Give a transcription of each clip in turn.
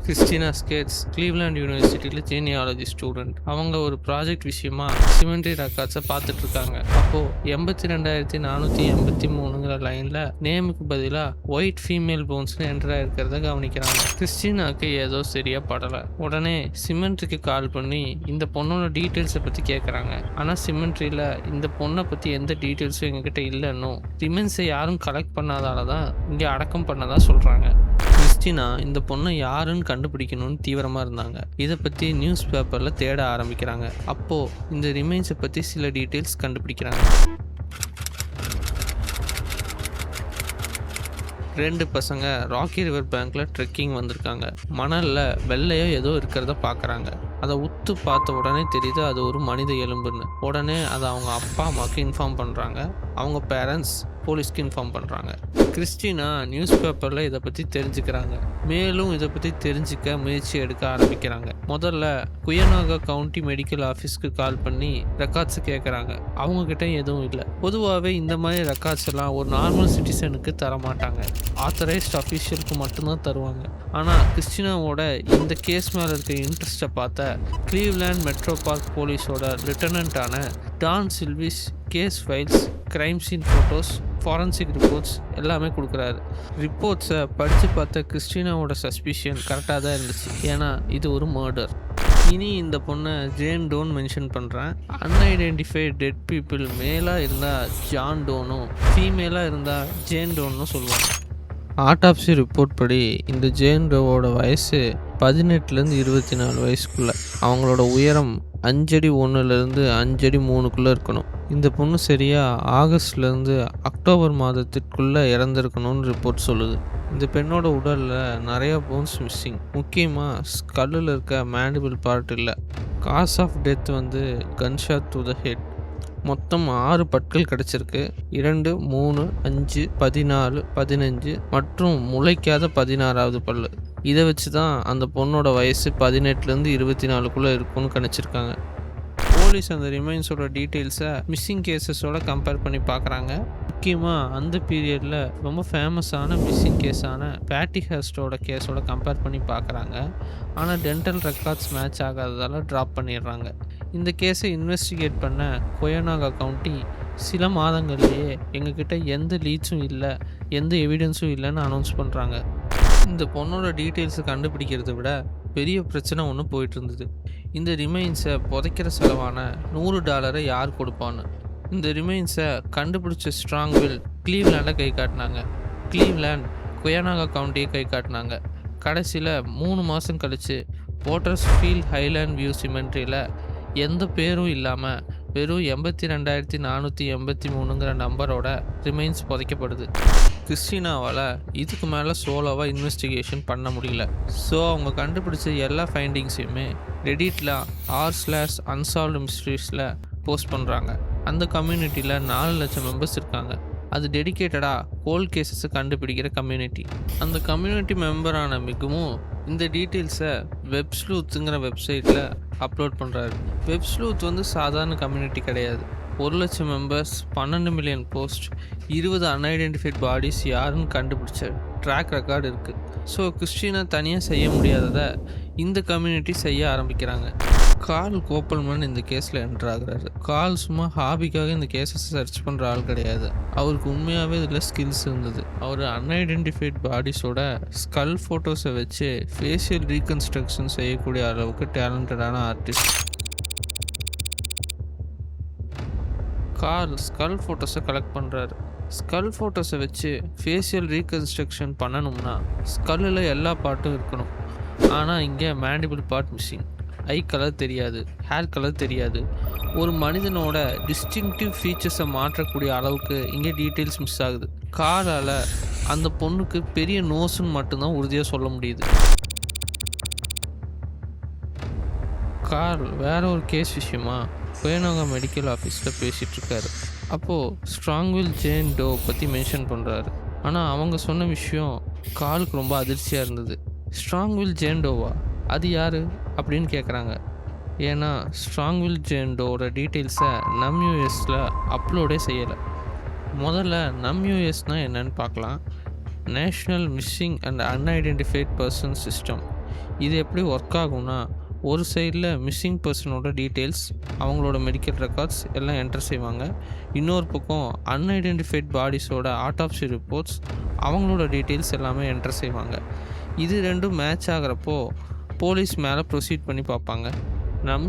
Christina skates Cleveland யூனிவர்சிட்டியில் genealogy student. அவங்க ஒரு ப்ராஜெக்ட் விஷயமா சிமெண்ட்ரி ரெக்கார்ட்ஸை பார்த்துட்டு இருக்காங்க. அப்போ 82,483ங்கிற லைன்ல நேமுக்கு பதிலாக ஒயிட் ஃபீமேல் போன்ஸ்னு என்டர் ஆயிருக்கிறத கவனிக்கிறாங்க. கிறிஸ்டினாக்கு ஏதோ சரியா படலை. உடனே சிமெண்ட்ரிக்கு கால் பண்ணி இந்த பொண்ணோட டீட்டெயில்ஸை பற்றி கேட்குறாங்க. ஆனால் சிமெண்ட்ரியில் இந்த பொண்ணை பற்றி எந்த டீட்டெயில்ஸும் எங்ககிட்ட இல்லைன்னு ரிமென்ஸை யாரும் கலெக்ட் பண்ணாதால தான் இங்கே அடக்கம் பண்ணதா சொல்கிறாங்க. கிறிஸ்டினா இந்த பொண்ணை யாருன்னு கண்டுபிடிக்கணும்னு தீவிரமாக இருந்தாங்க. இதை பற்றி நியூஸ் பேப்பரில் தேட ஆரம்பிக்கிறாங்க. அப்போது இந்த ரிமைன்ஸை பற்றி சில டீட்டெயில்ஸ் கண்டுபிடிக்கிறாங்க. 2 பசங்க ராக்கி ரிவர் பேங்க்கில் ட்ரெக்கிங் வந்திருக்காங்க. மணலில் வெள்ளையோ ஏதோ இருக்கிறத பார்க்குறாங்க. அதை உத்து பார்த்த உடனே தெரியுது அது ஒரு மனித எலும்புன்னு. உடனே அதை அவங்க அப்பா அம்மாவுக்கு இன்ஃபார்ம் பண்ணுறாங்க. அவங்க பேரண்ட்ஸ் போலீஸ்க்கு இன்ஃபார்ம் பண்ணுறாங்க. கிறிஸ்டினா நியூஸ் பேப்பரில் இதை பற்றி தெரிஞ்சுக்கிறாங்க. மேலும் இதை பற்றி தெரிஞ்சுக்க முயற்சி எடுக்க ஆரம்பிக்கிறாங்க. முதல்ல குயனாகா கவுண்டி மெடிக்கல் ஆஃபீஸ்க்கு கால் பண்ணி ரெக்கார்ட்ஸ் கேட்குறாங்க. அவங்கக்கிட்ட எதுவும் இல்லை. பொதுவாகவே இந்த மாதிரி ரெக்கார்ட்ஸ் எல்லாம் ஒரு நார்மல் சிட்டிசனுக்கு தர மாட்டாங்க. ஆத்தரைஸ்ட் அஃபீஷியலுக்கு மட்டும்தான் தருவாங்க. ஆனால் கிறிஸ்டினாவோட இந்த கேஸ் மேலே இருக்க இன்ட்ரெஸ்ட்டை பார்த்த கிளீவ்லாண்ட் மெட்ரோ பார்க் போலீஸோட லிeutenant-ஆன Don Sylvis case files, crime scene photos, forensic reports எல்லாமே கொடுக்குறாரு. ரிப்போர்ட்ஸை படித்து பார்த்த கிறிஸ்டினாவோட சஸ்பிஷன் கரெக்டாக தான் இருந்துச்சு. ஏன்னா இது ஒரு மர்டர். இனி இந்த பொண்ணை ஜேன் டோன் மென்ஷன் பண்ணுறேன். அன்ஐடென்டிஃபைட் டெட் பீப்புள் மேலாக இருந்தால் ஜான் டோனும், ஃபீமேலாக இருந்தால் ஜேன் டோன்னும் சொல்லுவாங்க. ஆட்டாப்சி ரிப்போர்ட் படி இந்த ஜேன் டோவோட வயசு 18லேருந்து 24 வயசுக்குள்ளே. அவங்களோட உயரம் 5 அடி 1லேருந்து 5 அடி 3க்குள்ளே இருக்கணும். இந்த பொண்ணு சரியாக ஆகஸ்ட்லேருந்து அக்டோபர் மாதத்திற்குள்ளே இறந்துருக்கணும்னு ரிப்போர்ட் சொல்லுது. இந்த பெண்ணோட உடலில் நிறையா போன்ஸ் மிஸ்ஸிங். முக்கியமாக ஸ்கல்லில் இருக்க மேண்டிபிள் பார்ட் இல்லை. காஸ் ஆஃப் டெத் வந்து கன்ஷாட் டு த ஹெட். மொத்தம் 6 பற்கள் கிடச்சிருக்கு. 2, 3, 5, 14, 15 மற்றும் முளைக்காத 16வது பல். இதை வச்சு தான் அந்த பொண்ணோட வயசு 18லேருந்து 24க்குள்ளே இருக்கும்னு கணிச்சிருக்காங்க. போலீஸ் அந்த ரிமைன்ஸோட டீட்டெயில்ஸை மிஸ்ஸிங் கேஸஸோட கம்பேர் பண்ணி பார்க்குறாங்க. முக்கியமாக அந்த பீரியடில் ரொம்ப ஃபேமஸான மிஸ்ஸிங் கேஸான பேட்டி ஹெர்ஸ்டோட கேஸோட கம்பேர் பண்ணி பார்க்குறாங்க. ஆனால் டென்டல் ரெக்கார்ட்ஸ் மேட்ச் ஆகாததால் ட்ராப் பண்ணிடுறாங்க. இந்த கேஸை இன்வெஸ்டிகேட் பண்ண குயனாகா கவுண்டி சில மாதங்கள்லேயே எங்ககிட்ட எந்த லீட்ஸும் இல்லை, எந்த எவிடன்ஸும் இல்லைன்னு அனௌன்ஸ் பண்ணுறாங்க. இந்த பொண்ணோட டீட்டெயில்ஸை கண்டுபிடிக்கிறத விட பெரிய பிரச்சனை ஒன்று போயிட்டு இருந்தது. இந்த ரிமைன்ஸை புதைக்கிற செலவான $100 யார் கொடுப்பான்னு. இந்த ரிமைன்ஸை கண்டுபிடிச்ச ஸ்ட்ராங்வில் கிளீவ்லாண்டை கை காட்டினாங்க. கிளீவ்லாண்ட் குயனாகா கவுண்டியை கை காட்டினாங்க. கடைசியில் 3 மாதம் கழித்து போட்டர்ஸ் ஃபீல்ட் ஹைலேண்ட் வியூ சிமெண்ட்ரியில் எந்த பேரும் இல்லாமல் வெறும் 82,483ங்கிற நம்பரோட ரிமைன்ஸ் புதைக்கப்படுது. கிறிஸ்டினாவால் இதுக்கு மேலே சோலோவாக இன்வெஸ்டிகேஷன் பண்ண முடியல. ஸோ அவங்க கண்டுபிடிச்ச எல்லா ஃபைண்டிங்ஸையுமே ரெடிட்டில் r/unsolved mysteries போஸ்ட் பண்ணுறாங்க. அந்த கம்யூனிட்டியில் 4 லட்சம் மெம்பர்ஸ் இருக்காங்க. அது டெடிக்கேட்டடாக கோல்ட் கேஸஸை கண்டுபிடிக்கிற கம்யூனிட்டி. அந்த கம்யூனிட்டி மெம்பரான மிகவும் இந்த டீட்டெயில்ஸை வெப்ஸ்லூத்துங்கிற வெப்சைட்டில் அப்லோட் பண்ணுறாரு. வெப்ஸ்லூத் வந்து சாதாரண கம்யூனிட்டி கிடையாது. 1 லட்சம் members, 12 million post, 20 unidentified bodies யாருன்னு கண்டுபிடிச்ச ட்ராக் ரெக்கார்டு இருக்குது. ஸோ கிறிஸ்டினா தனியாக செய்ய முடியாததை இந்த கம்யூனிட்டி செய்ய ஆரம்பிக்கிறாங்க. கார்ல் கோப்பல்மன் இந்த கேஸில் என்டர் ஆகுறாரு. கார்ல் சும்மா ஹாபிக்காக இந்த கேஸை சர்ச் பண்ணுற ஆள் கிடையாது. அவருக்கு உண்மையாகவே இதில் ஸ்கில்ஸ் இருந்தது. அவர் அன்ஐடென்டிஃபைட் பாடிஸோட ஸ்கல் ஃபோட்டோஸை வச்சு ஃபேஷியல் ரீகன்ஸ்ட்ரக்ஷன் செய்யக்கூடிய அளவுக்கு டேலண்டடான ஆர்டிஸ்ட். கார்ல் ஸ்கல் ஃபோட்டோஸை கலெக்ட் பண்ணுறாரு. ஸ்கல் ஃபோட்டோஸை வச்சு ஃபேஷியல் ரீகன்ஸ்ட்ரக்ஷன் பண்ணணும்னா ஸ்கல்லில் எல்லா பார்ட்டும் இருக்கணும். ஆனால் இங்கே மேண்டிபிள் பார்ட் மிஸ்ஸிங். ஐ கலர் தெரியாது, ஹேர் கலர் தெரியாது. ஒரு மனிதனோட டிஸ்டிங்டிவ் ஃபீச்சர்ஸை மாற்றக்கூடிய அளவுக்கு இங்கே டீட்டெயில்ஸ் மிஸ் ஆகுது. காரால் அந்த பொண்ணுக்கு பெரிய நோஸ்ன்னு மட்டும்தான் உறுதியாக சொல்ல முடியுது. கார்ல் வேற ஒரு கேஸ் விஷயமா குயனாகா மெடிக்கல் ஆஃபீஸில் பேசிகிட்ருக்காரு. அப்போது ஸ்ட்ராங்வில் ஜேன் டோ பற்றி மென்ஷன் பண்ணுறாரு. ஆனால் அவங்க சொன்ன விஷயம் கார்லுக்கு ரொம்ப அதிர்ச்சியாக இருந்தது. ஸ்ட்ராங்வில் ஜேன் டோவா? அது யார் அப்படின்னு கேட்குறாங்க. ஏன்னா ஸ்ட்ராங்வில் ஜேன் டோவோட டீட்டெயில்ஸை NumUSல அப்லோடே செய்யலை. முதல்ல NumUSனால் என்னன்னு பார்க்கலாம். National missing and unidentified person system. இது எப்படி ஒர்க் ஆகும்னா, ஒரு சைடில் மிஸ்ஸிங் பர்சனோட டீட்டெயில்ஸ், அவங்களோட மெடிக்கல் ரெக்கார்ட்ஸ் எல்லாம் என்டர் செய்வாங்க. இன்னொரு பக்கம் அன்ஐடென்டிஃபைட் பாடிஸோட ஆட்டாப்சி ரிப்போர்ட்ஸ், அவங்களோட டீட்டெயில்ஸ் எல்லாமே என்டர் செய்வாங்க. இது ரெண்டும் மேட்ச் ஆகிறப்போ போலீஸ் மேலே ப்ரொசீட் பண்ணி பார்ப்பாங்க.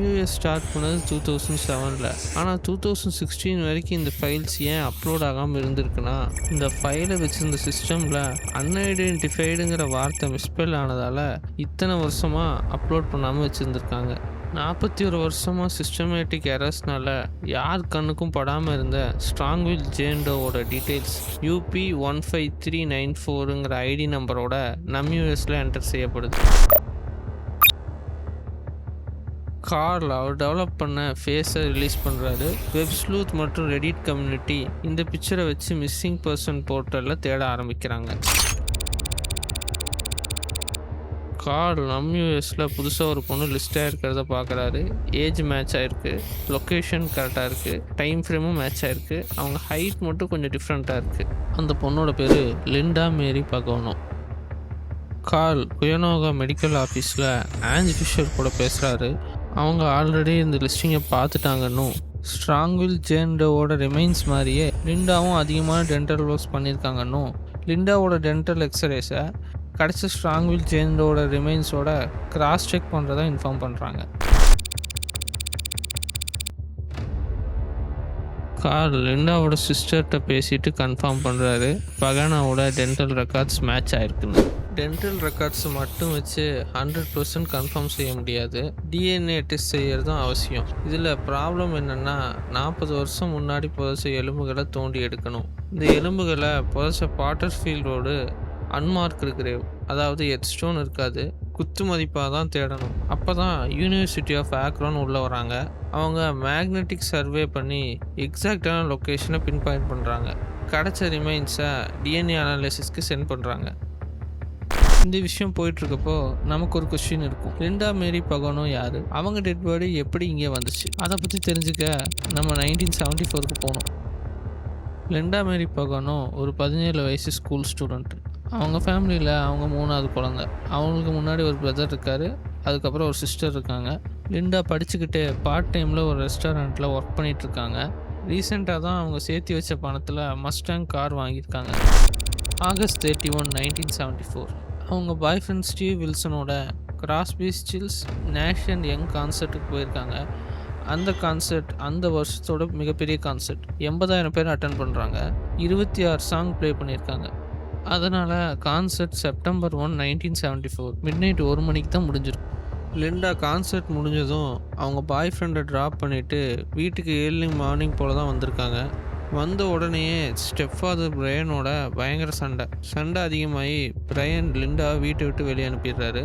யூஎஸ் ஸ்டார்ட் பண்ணது 2007. ஆனால் 2016 வரைக்கும் இந்த ஃபைல்ஸ் ஏன் அப்லோட் ஆகாமல் இருந்திருக்குன்னா, இந்த ஃபைலை வச்சுருந்த சிஸ்டமில் அன்ஐடென்டிஃபைடுங்கிற வார்த்தை மிஸ்பெல் ஆனதால் இத்தனை வருஷமாக அப்லோட் பண்ணாமல் வச்சுருந்துருக்காங்க. 41 வருஷமாக சிஸ்டமேட்டிக் எரர்ஸ்னால யார் கண்ணுக்கும் படாமல் இருந்த ஸ்ட்ராங்வில் ஜேண்டோவோட டீட்டெயில்ஸ் UP15394ங்கிற ஐடி நம்பரோட யூஎஸில் என்டர் செய்யப்படுது. கார்ல் அவர் டெவலப் பண்ண ஃபேஸை ரிலீஸ் பண்ணுறாரு. வெப் ஸ்லூத் மற்றும் ரெடிட் கம்யூனிட்டி இந்த பிக்சரை வச்சு மிஸ்ஸிங் பர்சன் போர்ட்டலில் தேட ஆரம்பிக்கிறாங்க. கார்ல் யூஎஸில் புதுசாக ஒரு பொண்ணு லிஸ்ட்டாக இருக்கிறத பார்க்குறாரு. ஏஜ் மேட்ச் ஆகிருக்கு, லொக்கேஷன் கரெக்டாக இருக்குது, டைம் ஃப்ரேமும் மேட்ச் ஆகிருக்கு. அவங்க ஹைட் மட்டும் கொஞ்சம் டிஃப்ரெண்ட்டாக இருக்குது. அந்த பொண்ணோட பேர் லிண்டா மேரி பகோனோ. கார்ல் குயனோகா மெடிக்கல் ஆஃபீஸில் ஆஞ்ச் ஃபிஷர் கூட பேசுகிறாரு. அவங்க ஆல்ரெடி இந்த லிஸ்டிங்கை பார்த்துட்டாங்கன்னும், ஸ்ட்ராங்வில் ஜேண்டோவோட ரிமைன்ஸ் மாதிரியே லிண்டாவும் அதிகமான டென்டல் ஒர்க்ஸ் பண்ணியிருக்காங்கன்னும், லிண்டாவோட டென்டல் எக்ஸ்ரேஸை கடைசி ஸ்ட்ராங்வில் ஜேண்டோட ரிமைன்ஸோட கிராஸ் செக் பண்ணுறதா இன்ஃபார்ம் பண்ணுறாங்க. கார்ல் லிண்டாவோட சிஸ்டர்கிட்ட பேசிட்டு கன்ஃபார்ம் பண்ணுறாரு பகானாவோட டென்டல் ரெக்கார்ட்ஸ் மேட்ச் ஆகிருக்குன்னு. டென்டல் ரெக்கார்ட்ஸ் மட்டும் வச்சு 100% கன்ஃபார்ம் செய்ய முடியாது, டிஎன்ஏ டெஸ்ட் செய்யறதும் அவசியம். இதில் ப்ராப்ளம் என்னென்னா, 40 வருஷம் முன்னாடி புதைச்ச எலும்புகளை தோண்டி எடுக்கணும். இந்த எலும்புகளை புதைச்ச பாட்டர்ஃபீல்ட் ரோடு அன்மார்க்டு கிரேவ், அதாவது ஹெட்ஸ்டோன் இருக்காது, குத்து மதிப்பாக தான் தேடணும். அப்போ தான் யூனிவர்சிட்டி ஆஃப் ஆக்ரான் உள்ளே வராங்க. அவங்க மேக்னெட்டிக் சர்வே பண்ணி எக்ஸாக்டான லொக்கேஷனை பின் பாயிண்ட் பண்ணுறாங்க. கிடச்ச ரிமைன்ஸை டிஎன்ஏ அனாலிசிஸ்க்கு சென்ட் பண்ணுறாங்க. இந்த விஷயம் போயிட்டுருக்கப்போ நமக்கு ஒரு கொஸ்டின் இருக்கும், லிண்டா மேரி பகோனோ யார், அவங்க டெட் பாடி எப்படி இங்கே வந்துச்சு? அதை பற்றி தெரிஞ்சுக்க நம்ம 1974க்கு போனோம். லிண்டா மேரி பகோனோ ஒரு 17 வயசு ஸ்கூல் ஸ்டூடெண்ட். அவங்க ஃபேமிலியில் அவங்க 3வது குழந்தை. அவங்களுக்கு முன்னாடி ஒரு பிரதர் இருக்கார், அதுக்கப்புறம் ஒரு சிஸ்டர் இருக்காங்க. லிண்டா படிச்சுக்கிட்டு பார்ட் டைமில் ஒரு ரெஸ்டாரண்ட்டில் ஒர்க் பண்ணிகிட்ருக்காங்க. ரீசெண்டாக தான் அவங்க சேர்த்து வச்ச பணத்தில் மஸ்டாங் கார் வாங்கியிருக்காங்க. ஆகஸ்ட் 31, 1974 அவங்க பாய் ஃப்ரெண்ட் ஸ்டீவ் வில்சனோட Crosby Stills Nash and Young கான்சர்ட்டுக்கு போயிருக்காங்க. அந்த கான்சர்ட் அந்த வருஷத்தோட மிகப்பெரிய கான்சர்ட். 80,000 பேர் அட்டன் பண்ணுறாங்க. 26 சாங் ப்ளே பண்ணியிருக்காங்க. அதனால் கான்சர்ட் செப்டம்பர் 1, 1974 மிட்நைட் 1 மணிக்கு தான் முடிஞ்சிருக்கும். லிண்டா கான்சர்ட் முடிஞ்சதும் அவங்க பாய் ஃப்ரெண்டை ட்ராப் பண்ணிவிட்டு வீட்டுக்கு ஏர்லி மார்னிங் போல் தான் வந்திருக்காங்க. வந்த உடனேயே ஸ்டெப்ஃபாதர் பிரையனோட பயங்கர சண்டை அதிகமாகி பிரையன் லிண்டா வீட்டை விட்டு வெளியே அனுப்பிடுறாரு.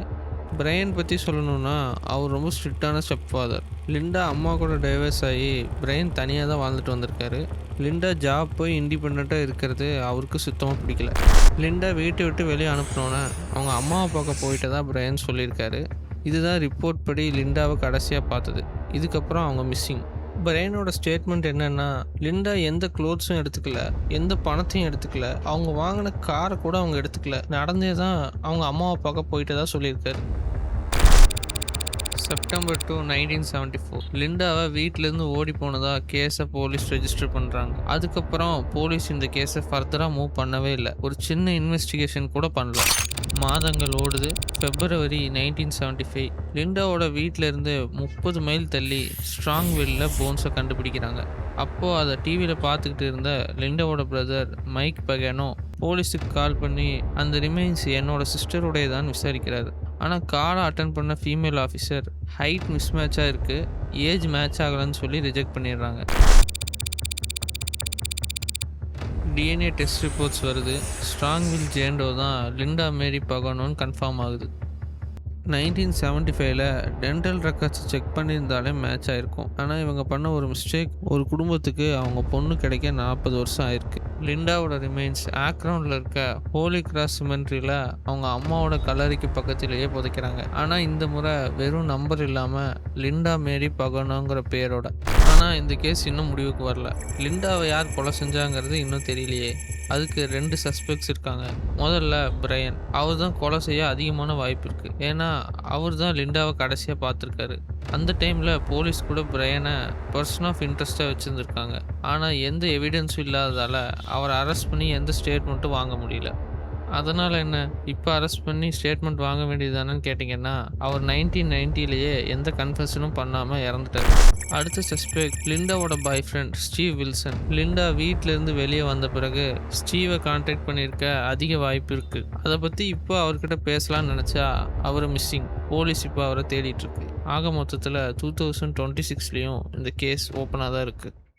பிரையன் பற்றி சொல்லணுன்னா அவர் ரொம்ப ஸ்ட்ரிக்டான ஸ்டெப்ஃபாதர். லிண்டா அம்மா கூட டைவர்ஸ் ஆகி பிரையன் தனியாக தான் வாழ்ந்துட்டு வந்திருக்காரு. லிண்டா ஜாப் போய் இண்டிபெண்ட்டாக இருக்கிறது அவருக்கு சுத்தமாக பிடிக்கல. லிண்டா வீட்டை விட்டு வெளியே அனுப்பினோன்னே அவங்க அம்மாவை பார்க்க போயிட்டு தான் பிரையன் சொல்லியிருக்காரு. இதுதான் ரிப்போர்ட் படி லிண்டாவை கடைசியாக பார்த்தது. இதுக்கப்புறம் அவங்க மிஸ்ஸிங். பிரையனோட ஸ்டேட்மெண்ட் என்னென்னா, லிண்டா எந்த க்ளோத்ஸும் எடுத்துக்கல, எந்த பணத்தையும் எடுத்துக்கல, அவங்க வாங்கின காரை கூட அவங்க எடுத்துக்கல, நடந்தே தான் அவங்க அம்மாவை பார்க்க போயிட்டு தான் சொல்லியிருக்காரு. செப்டம்பர் 2, 1974 லிண்டாவை வீட்டிலேருந்து ஓடி போனதாக கேஸை போலீஸ் ரெஜிஸ்டர் பண்ணுறாங்க. அதுக்கப்புறம் போலீஸ் இந்த கேஸை ஃபர்தராக மூவ் பண்ணவே இல்லை. ஒரு சின்ன இன்வெஸ்டிகேஷன் கூட பண்ணல. மாதங்கள் ஓடுது. February 1975 லிண்டாவோட வீட்டிலேருந்து 30 மைல் தள்ளி ஸ்ட்ராங்வில்லில் போன்ஸை கண்டுபிடிக்கிறாங்க. அப்போது அதை டிவியில் பார்த்துக்கிட்டு இருந்த லிண்டாவோட பிரதர் மைக் பகானோ போலீஸுக்கு கால் பண்ணி அந்த ரிமைன்ஸ் என்னோட சிஸ்டருடைய தான் விசாரிக்கிறாரு. ஆனால் காரை அட்டன் பண்ண ஃபீமேல் ஆஃபீஸர் ஹைட் மிஸ்மேட்சாக இருக்குது, ஏஜ் மேட்ச் ஆகலைன்னு சொல்லி ரிஜெக்ட் பண்ணிடுறாங்க. டிஎன்ஏ டெஸ்ட் ரிப்போர்ட்ஸ் வருது. ஸ்ட்ராங்வில் ஜேண்டோ தான் லிண்டா மேரி பகானோன்னு கன்ஃபார்ம் ஆகுது. 1975 டென்டல் ரெக்கார்ட்ஸ் செக் பண்ணியிருந்தாலே மேட்ச் ஆகிருக்கும். ஆனால் இவங்க பண்ண ஒரு மிஸ்டேக், ஒரு குடும்பத்துக்கு அவங்க பொண்ணு கிடைக்க 40 வருஷம் ஆயிருக்கு. லிண்டாவோட ரிமைன்ஸ் ஆக்ரவுண்டில் இருக்க ஹோலி கிராஸ் சிமெண்ட்ரியில் அவங்க அம்மாவோட கல்லறைக்கு பக்கத்திலேயே புதைக்கிறாங்க. ஆனால் இந்த முறை வெறும் நம்பர் இல்லாமல் லிண்டா மேரி பகானோங்கிற பேரோட. ஆனால் இந்த கேஸ் இன்னும் முடிவுக்கு வரல. லிண்டாவை யார் கொலை செஞ்சாங்கிறது இன்னும் தெரியலையே. அதுக்கு 2 சஸ்பெக்ட்ஸ் இருக்காங்க. முதல்ல பிரையன். அவர் தான் கொலை செய்ய அதிகமான வாய்ப்பு இருக்கு. ஏன்னா அவர் தான் லிண்டாவை கடைசியாக பார்த்துருக்காரு. அந்த டைமில் போலீஸ் கூட பிரையனை பர்சன் ஆஃப் இன்ட்ரெஸ்ட்டாக வச்சுருந்துருக்காங்க. ஆனால் எந்த எவிடன்ஸும் இல்லாததால் அவரை அரெஸ்ட் பண்ணி எந்த ஸ்டேட்மெண்ட்டும் வாங்க முடியல. அதனால் என்ன, இப்போ அரெஸ்ட் பண்ணி ஸ்டேட்மெண்ட் வாங்க வேண்டியதுதானேன்னு கேட்டிங்கன்னா, அவர் 1990லேயே எந்த கன்ஃபெஷனும் பண்ணாமல் இறந்துட்டார். அடுத்த சஸ்பெக்ட் லிண்டாவோட பாய் ஃப்ரெண்ட் ஸ்டீவ் வில்சன். லிண்டா வீட்டிலேருந்து வெளியே வந்த பிறகு ஸ்டீவை கான்டாக்ட் பண்ணியிருக்க அதிக வாய்ப்பு இருக்குது. அதை பற்றி இப்போ அவர்கிட்ட பேசலாம்னு நினச்சா அவர் மிஸ்ஸிங். போலீஸ் இப்போ அவரை தேடிட்டு இருக்கு. ஆக மொத்தத்தில் 2026லேயும் இந்த கேஸ் ஓப்பனாக தான் இருக்குது.